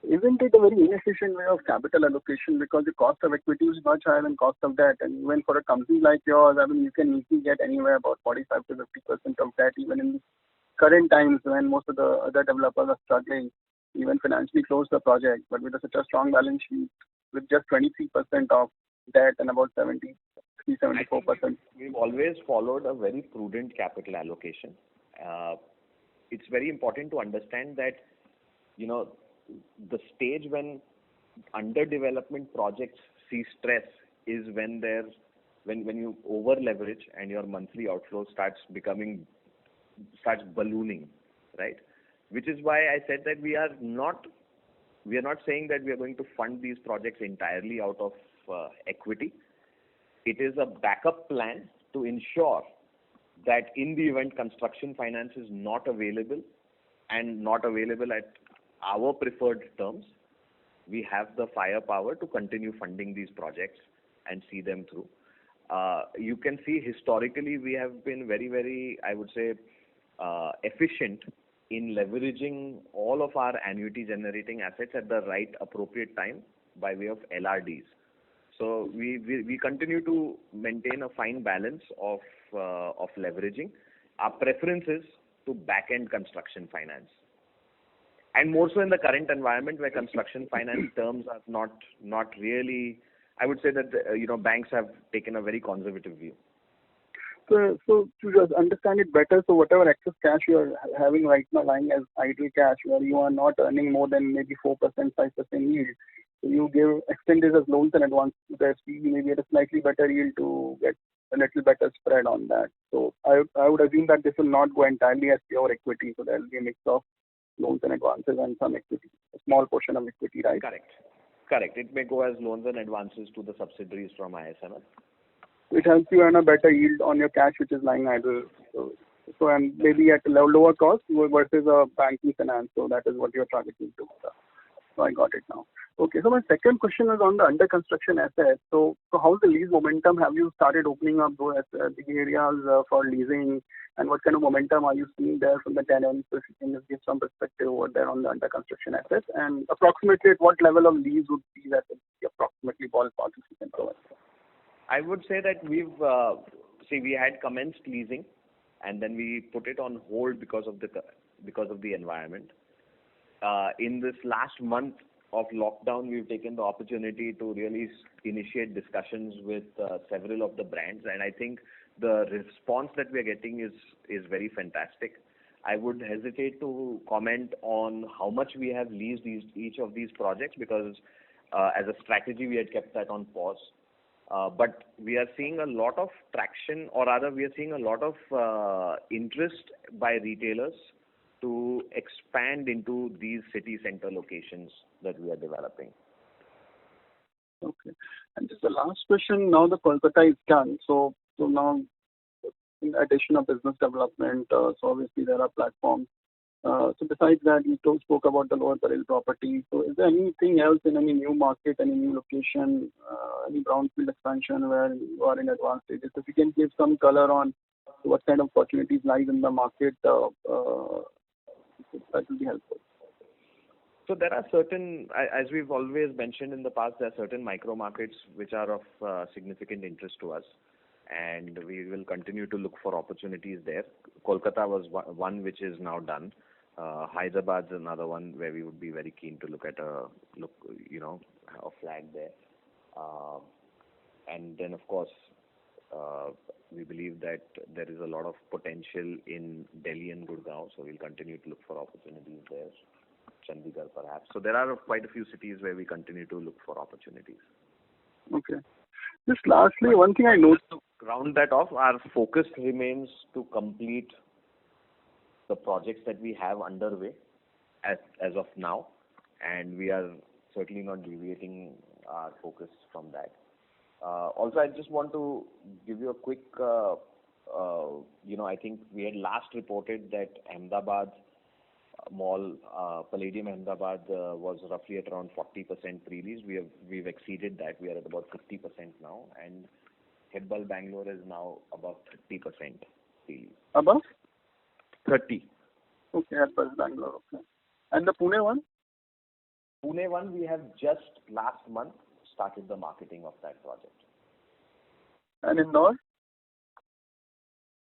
Isn't it a very inefficient way of capital allocation, because the cost of equity is much higher than cost of debt, and even for a company like yours, I mean, you can easily get anywhere about 45 to 50% of debt, even in current times when most of the other developers are struggling, even financially close the project. But with such a strong balance sheet, with just 23% of debt and about 73-74%. We've always followed a very prudent capital allocation. It's very important to understand that, you know, the stage when under development projects see stress is when you over leverage and your monthly outflow starts ballooning, right? Which is why I said that we are not saying that we are going to fund these projects entirely out of equity. It is a backup plan to ensure that in the event construction finance is not available and not available at our preferred terms, we have the firepower to continue funding these projects and see them through. You can see historically we have been very, very, I would say, efficient in leveraging all of our annuity generating assets at the right appropriate time by way of LRDs. So we continue to maintain a fine balance of leveraging. Our preference is to back-end construction finance. And more so in the current environment where construction finance terms are not really, I would say that banks have taken a very conservative view. So to just understand it better, so whatever excess cash you are having right now lying as idle cash, where you are not earning more than maybe 4%, 5% yield, so you extend this as loans and advances to the SPV, maybe at a slightly better yield to get a little better spread on that. So I would assume that this will not go entirely as pure equity, so there will be a mix of loans and advances and some equity, a small portion of equity, right? Correct. It may go as loans and advances to the subsidiaries from ISML. It helps you earn a better yield on your cash which is lying idle. So and maybe at a lower cost versus a banking finance. So that is what you're targeting to. So I got it now. Okay. So my second question is on the under construction assets. So how's the lease momentum? Have you started opening up those the areas for leasing? And what kind of momentum are you seeing there from the tenants? So if you can just give some perspective over there on the under construction assets, and approximately at what level of lease would be that approximately ballpark if you can provide? I would say that we had commenced leasing and then we put it on hold because of the environment. In this last month of lockdown, we've taken the opportunity to really initiate discussions with several of the brands, and I think the response that we are getting is very fantastic. I would hesitate to comment on how much we have leased each of these projects because as a strategy we had kept that on pause. But we are seeing a lot of traction, or rather we are seeing a lot of interest by retailers to expand into these city center locations that we are developing. Okay. And just the last question, now the Kolkata is done. So now in addition of business development, so obviously there are platforms. So besides that, you spoke about the Lower Parel property. So is there anything else in any new market, any new location, any brownfield expansion where you are in advanced stages? If you can give some color on what kind of opportunities lies in the market, that will be helpful. So there are certain, as we've always mentioned in the past, there are certain micro markets which are of significant interest to us, and we will continue to look for opportunities there. Kolkata was one which is now done. Hyderabad is another one where we would be very keen to look at a flag there. And then, of course, we believe that there is a lot of potential in Delhi and Gurgaon, so we'll continue to look for opportunities there. Chandigarh, perhaps. So there are quite a few cities where we continue to look for opportunities. Okay. Just lastly, one thing I noticed. To round that off, our focus remains to complete the projects that we have underway as of now, and we are certainly not deviating our focus from that. Also, I just want to give you a quick, I think we had last reported that Ahmedabad mall, Palladium Ahmedabad, was roughly at around 40% pre-leased. We've exceeded that. We are at about 50% now, and Hebbal Bangalore is now above 30% pre-leased. Above? 30. Okay, Hebbal Bangalore. Okay. And the Pune one? Pune one, we have just last month started the marketing of that project. And Indore?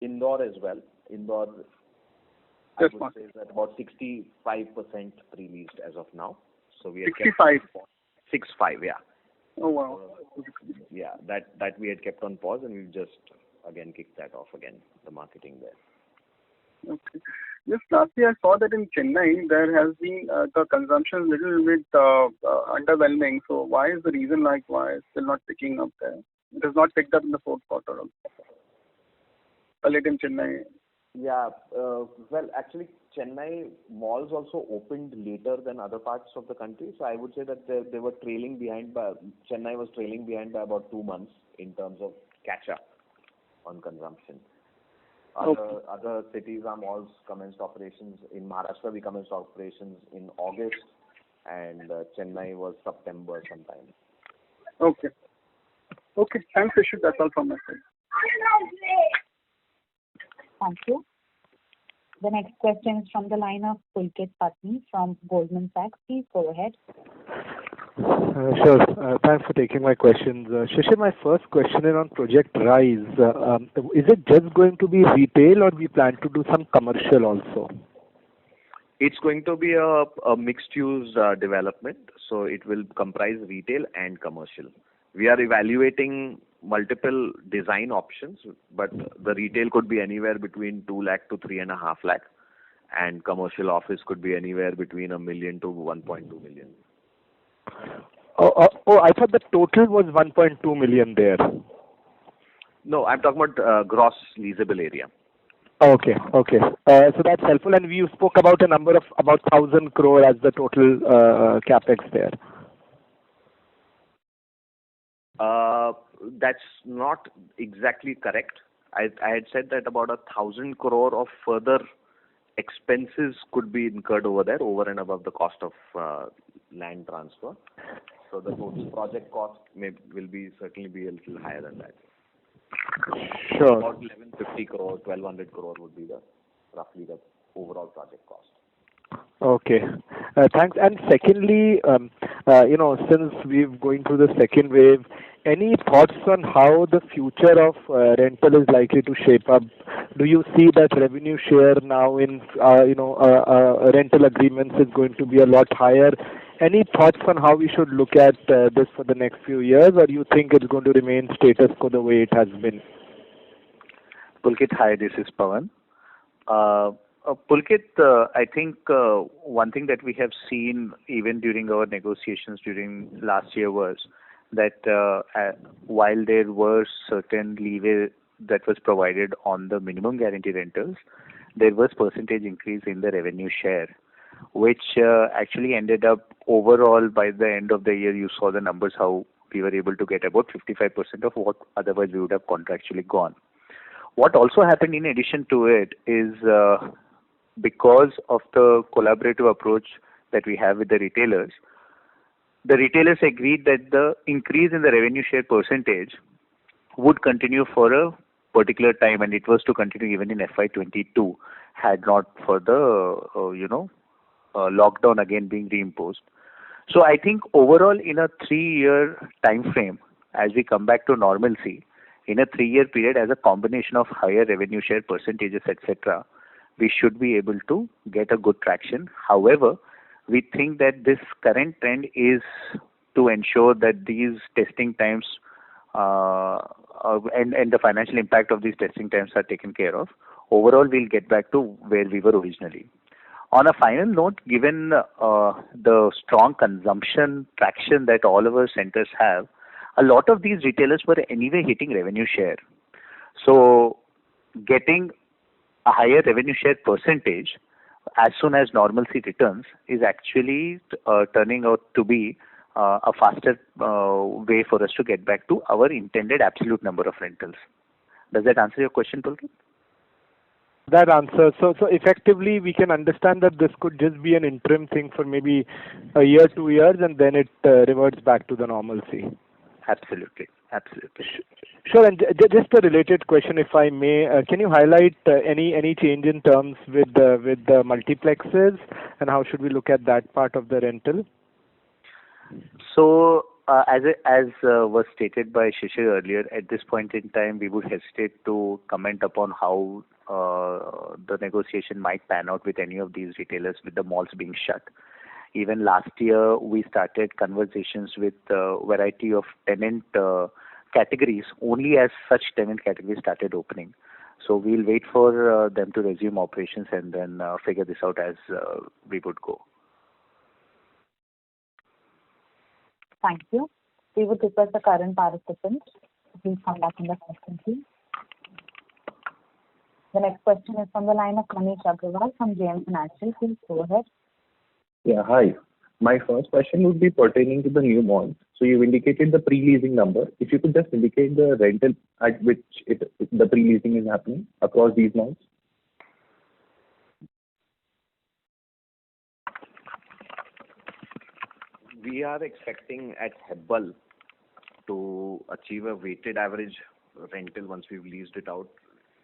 Indore as well. Indore, I would say, is at about 65% pre-leased as of now. So we had 65? 65, yeah. Oh, wow. Yeah, that we had kept on pause, and we've just, again, kicked that off again, the marketing there. Okay. Just lastly, I saw that in Chennai, there has been the consumption little bit underwhelming. So why is the reason why it's still not picking up there? It has not picked up in the fourth quarter also. Palladium Chennai. Yeah, well, actually, Chennai malls also opened later than other parts of the country. So I would say that they were trailing behind Chennai was trailing behind by about 2 months in terms of catch-up on consumption. Other cities, our malls commenced operations. In Maharashtra, we commenced operations in August, and Chennai was September sometime. Okay. Okay, thanks, Rishabh. That's all from my side. Thank you. The next question is from the line of Pulkit Patni from Goldman Sachs. Please go ahead. Sure. Thanks for taking my questions. Shishir, my first question is on Project Rise. Is it just going to be retail, or we plan to do some commercial also? It's going to be a mixed-use development, so it will comprise retail and commercial. We are evaluating multiple design options, but the retail could be anywhere between 2 lakh to 3.5 lakh, and commercial office could be anywhere between 1 million to 1.2 million. I thought the total was 1.2 million there. No, I'm talking about gross leasable area. Okay. So that's helpful. And you spoke about a number of about 1,000 crore as the total capex there. That's not exactly correct. I had said that about 1,000 crore of further expenses could be incurred over there, over and above the cost of land transfer. So the total project cost will certainly be a little higher than that. Sure. About 1,150 crore, 1,200 crore would be roughly the overall project cost. Okay. Thanks. And secondly, since we're going through the second wave, any thoughts on how the future of rental is likely to shape up? Do you see that revenue share now in rental agreements is going to be a lot higher? Any thoughts on how we should look at this for the next few years, or do you think it's going to remain status quo the way it has been? Pulkit, hi, this is Pawan. Pulkit, I think one thing that we have seen even during our negotiations during last year was that while there were certain leeway that was provided on the minimum guarantee rentals, there was percentage increase in the revenue share, which actually ended up overall by the end of the year, you saw the numbers, how we were able to get about 55% of what otherwise we would have contractually gone. What also happened in addition to it is because of the collaborative approach that we have with the retailers agreed that the increase in the revenue share percentage would continue for a particular time, and it was to continue even in FY22 had not for the lockdown again being reimposed. So I think overall in a 3-year time frame, as we come back to normalcy, in a 3-year period, as a combination of higher revenue share percentages, etc., we should be able to get a good traction. However, we think that this current trend is to ensure that these testing times and the financial impact of these testing times are taken care of, overall we'll get back to where we were originally. On a final note, given the strong consumption traction that all of our centers have, a lot of these retailers were anyway hitting revenue share. So getting a higher revenue share percentage as soon as normalcy returns is actually turning out to be a faster way for us to get back to our intended absolute number of rentals. Does that answer your question, Pulkit? That answers. So effectively, we can understand that this could just be an interim thing for maybe a year, 2 years, and then it reverts back to the normalcy. Absolutely. Sure. And just a related question, if I may, can you highlight any change in terms with the multiplexes, and how should we look at that part of the rental? So, as was stated by Shishir earlier, at this point in time, we would hesitate to comment upon how the negotiation might pan out with any of these retailers with the malls being shut. Even last year, we started conversations with a variety of tenant categories only as such tenant categories started opening. So we'll wait for them to resume operations and then figure this out as we would go. Thank you. We would request the current participants. Please come back in the question queue. The next question is from the line of Manish Agrawal from JM Financial. Please go ahead. Yeah, hi. My first question would be pertaining to the new malls. So you indicated the pre-leasing number. If you could just indicate the rental at which the pre-leasing is happening across these malls. We are expecting at Hebbal to achieve a weighted average rental once we've leased it out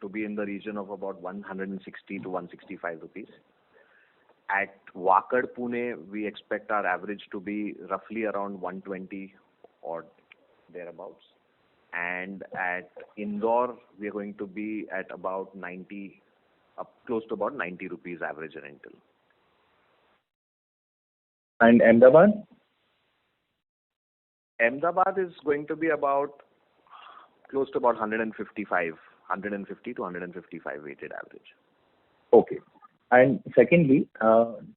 to be in the region of about 160 to 165 rupees. At Wakad, Pune, we expect our average to be roughly around 120 or thereabouts. And at Indore, we are going to be at about 90, close to about 90 rupees average rental. And Ahmedabad? Ahmedabad is going to be about close to about 150 to 155 weighted average. Okay. And secondly,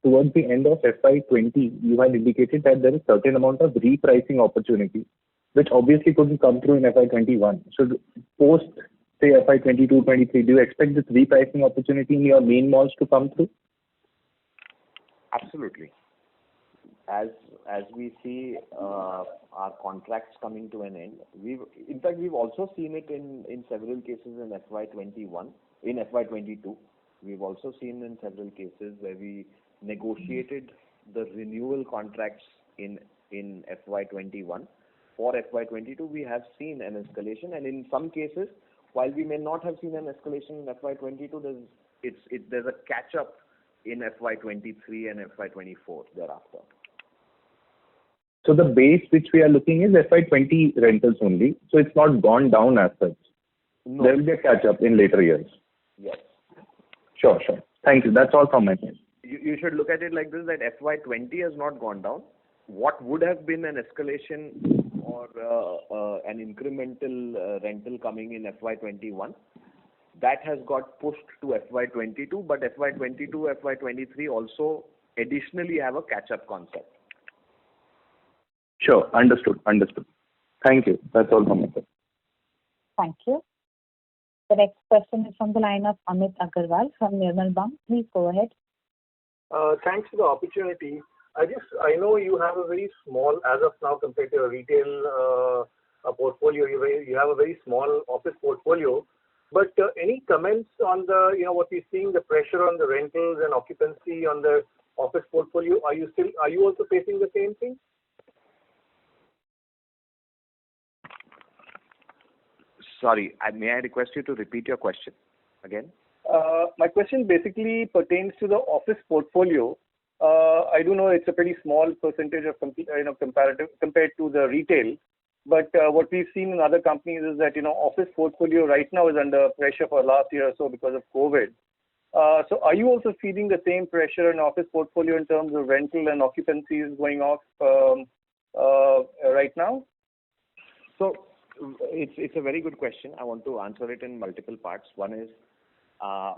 towards the end of FY20, you had indicated that there is a certain amount of repricing opportunity, which obviously couldn't come through in FY21. So post, say, FY22, 23, do you expect this repricing opportunity in your main malls to come through? Absolutely. As we see our contracts coming to an end, we've also seen it in several cases in FY21, in FY22. We've also seen in several cases where we negotiated the renewal contracts in FY21. For FY22, we have seen an escalation, and in some cases, while we may not have seen an escalation in FY22, there's a catch-up in FY23 and FY24 thereafter. So the base which we are looking is FY20 rentals only, so it's not gone down as such. No. There will be a catch-up in later years. Yes. Sure. Thank you. That's all from my side. You should look at it like this, that FY20 has not gone down. What would have been an escalation or an incremental rental coming in FY21, that has got pushed to FY22, but FY22, FY23 also additionally have a catch-up concept. Sure. Understood. Thank you. That's all from my side. Thank you. The next question is from the line of Amit Agarwal from Nirmal Bang. Please go ahead. Thanks for the opportunity. I know you have a very small, as of now, compared to a retail portfolio, you have a very small office portfolio. But any comments on what we're seeing, the pressure on the rentals and occupancy on the office portfolio? Are you also facing the same thing? Sorry, may I request you to repeat your question again? My question basically pertains to the office portfolio. I do know it's a pretty small percentage of comparative compared to the retail, but what we've seen in other companies is that office portfolio right now is under pressure for last year or so because of COVID. So are you also feeling the same pressure in office portfolio in terms of rental and occupancies going off right now? So it's a very good question. I want to answer it in multiple parts. One is, our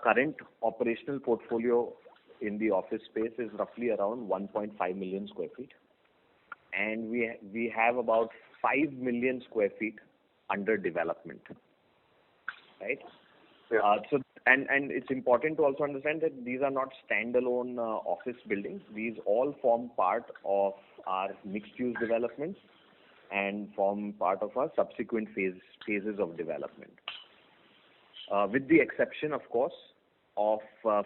current operational portfolio in the office space is roughly around 1.5 million square feet, and we have about 5 million square feet under development, right? Yeah. And it's important to also understand that these are not standalone office buildings. These all form part of our mixed-use developments and form part of our subsequent phases of development. With the exception, of course, of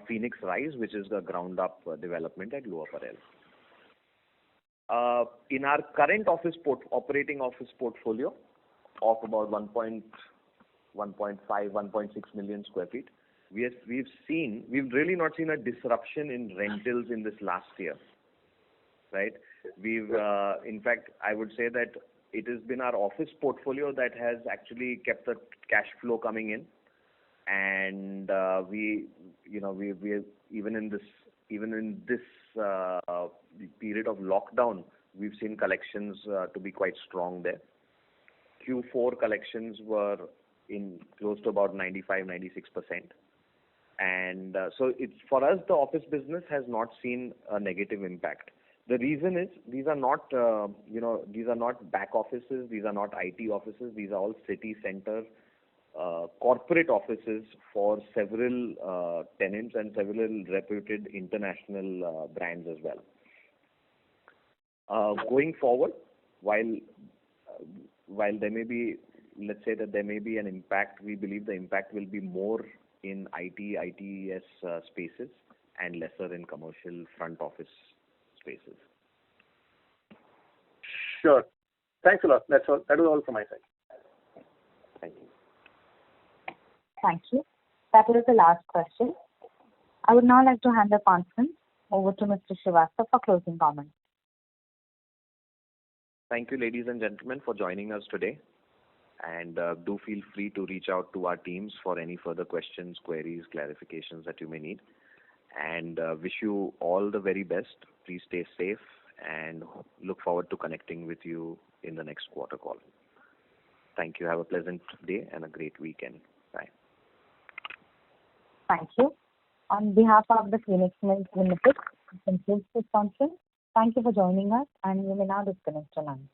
Phoenix Rise, which is the ground-up development at Lower Parel. In our current operating office portfolio of about 1.5, 1.6 million square feet, we've really not seen a disruption in rentals in this last year, right? In fact, I would say that it has been our office portfolio that has actually kept the cash flow coming in, and we even in this period of lockdown, we've seen collections to be quite strong there. Q4 collections were in close to about 95-96%. And so it's for us, the office business has not seen a negative impact. The reason is these are not back offices, these are not IT offices, these are all city center corporate offices for several tenants and several reputed international brands as well. Going forward, while there may be, let's say that there may be an impact, we believe the impact will be more in ITES spaces and lesser in commercial front office spaces. Sure. Thanks a lot. That was all from my side. Thank you. Thank you. That was the last question. I would now like to hand the conference over to Mr. Srivastava for closing comments. Thank you, ladies and gentlemen, for joining us today. And do feel free to reach out to our teams for any further questions, queries, clarifications that you may need. And wish you all the very best. Please stay safe and look forward to connecting with you in the next quarter call. Thank you. Have a pleasant day and a great weekend. Bye. Thank you. On behalf of the Phoenix Mills Limited, this concludes this conference. Thank you for joining us, and you may now disconnect your line.